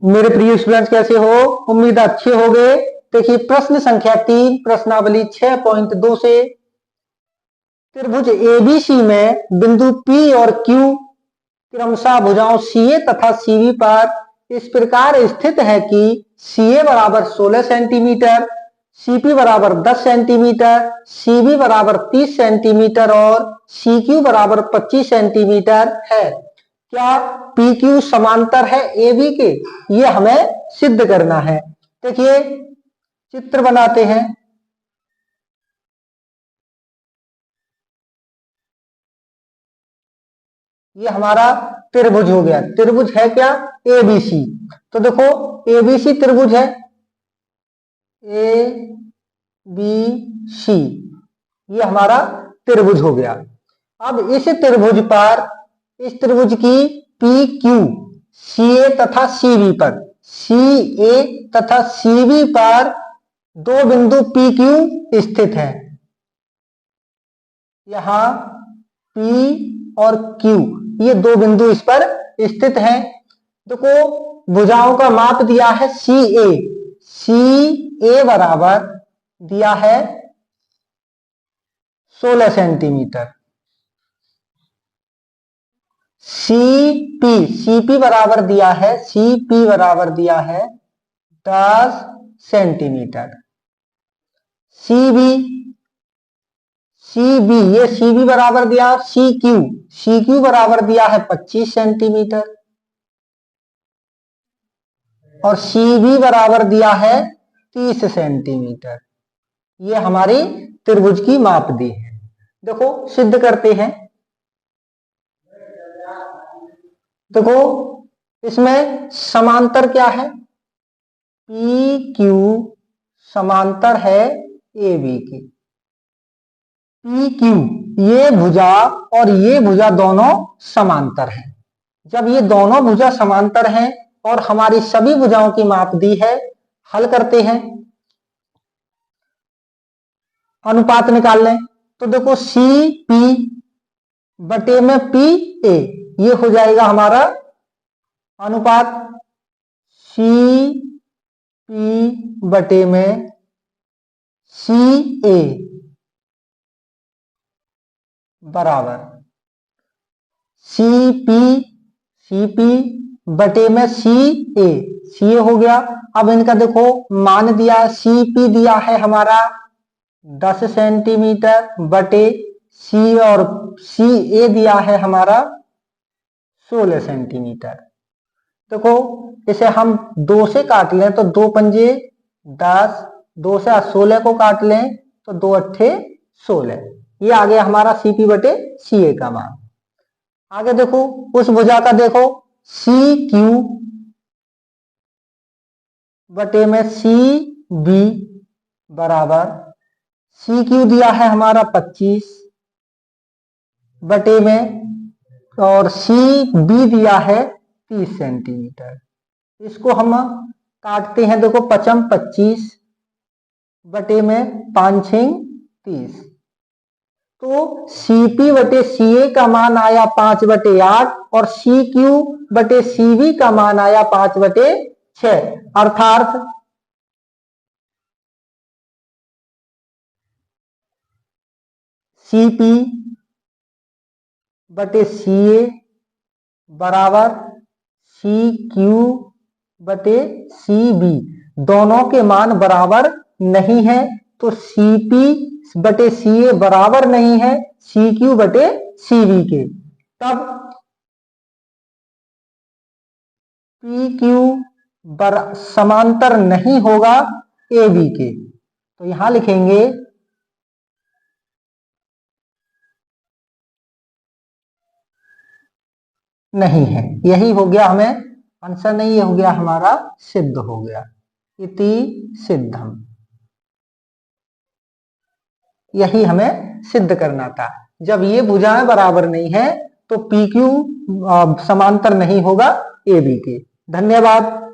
मेरे प्रिय स्टूडेंट्स कैसे हो? उम्मीद अच्छे हो गए। देखिए प्रश्न संख्या 3 प्रश्नावली 6.2 से त्रिभुज एबीसी में बिंदु P और Q क्रमशः भुजाओं CA तथा CV पर इस प्रकार स्थित है कि CA बराबर 16 सेंटीमीटर, CP बराबर 10 सेंटीमीटर, CV बराबर 30 सेंटीमीटर और CQ बराबर 25 सेंटीमीटर है। क्या PQ समांतर है AB के? ये हमें सिद्ध करना है। देखिए चित्र बनाते हैं। ये हमारा त्रिभुज हो गया। त्रिभुज है क्या? ABC। तो देखो ABC त्रिभुज है, ABC ये हमारा त्रिभुज हो गया। अब इस त्रिभुज पर, इस त्रिभुज की PQ CA तथा CV पर, CA तथा CV पर दो बिंदु PQ स्थित है। यहां P और Q ये दो बिंदु इस पर स्थित हैं। देखो भुजाओं का माप दिया है CA, CA बराबर दिया है 16 सेंटीमीटर, CP बराबर दिया है, CP बराबर दिया है 10 सेंटीमीटर, CB ये CB बराबर दिया, CQ बराबर दिया है 25 सेंटीमीटर और CB बराबर दिया है 30 सेंटीमीटर। ये हमारी त्रिभुज की माप दी है। देखो सिद्ध करते हैं। देखो इसमें समांतर क्या है? PQ समांतर है AB की। PQ ये भुजा और ये भुजा दोनों समांतर हैं। जब ये दोनों भुजा समांतर हैं और हमारी सभी भुजाओं की माप दी है, हल करते हैं, अनुपात निकाल लें। तो देखो CP बटे में PA ये हो जाएगा हमारा अनुपात, CP बटे में CA बराबर CP बटे में CA हो गया। अब इनका देखो मान दिया है, CP दिया है हमारा 10 सेंटीमीटर बटे C और CA दिया है हमारा 16 सेंटीमीटर। देखो इसे हम 2 से काट लें तो 2 पंजे 10, 2 से 16 को काट लें तो 2 अट्ठे 16। ये आ गया हमारा CP बटे CA का मान। आगे देखो उस भुजा का देखो CQ बटे में CB बराबर, CQ दिया है हमारा 25 बटे में और CB दिया है 30 सेंटीमीटर। इसको हम काटते हैं। देखो 5 25 बटे में 5 6 30। तो CP बटे CA का मान आया 5 बटे 8 और CQ बटे CV का मान आया 5 बटे 6। अर्थात CP बटे CA बराबर CQ बटे CB। दोनों के मान बराबर नहीं है तो CP बटे CA बराबर नहीं है CQ बटे CV के। तब PQ समांतर नहीं होगा AB के। तो यहां लिखेंगे नहीं है। यही हो गया, हमें आंसर नहीं, ये हो गया हमारा सिद्ध हो गया। इति सिद्धम, यही हमें सिद्ध करना था। जब ये भुजाएं बराबर नहीं है तो PQ समांतर नहीं होगा AB के। धन्यवाद।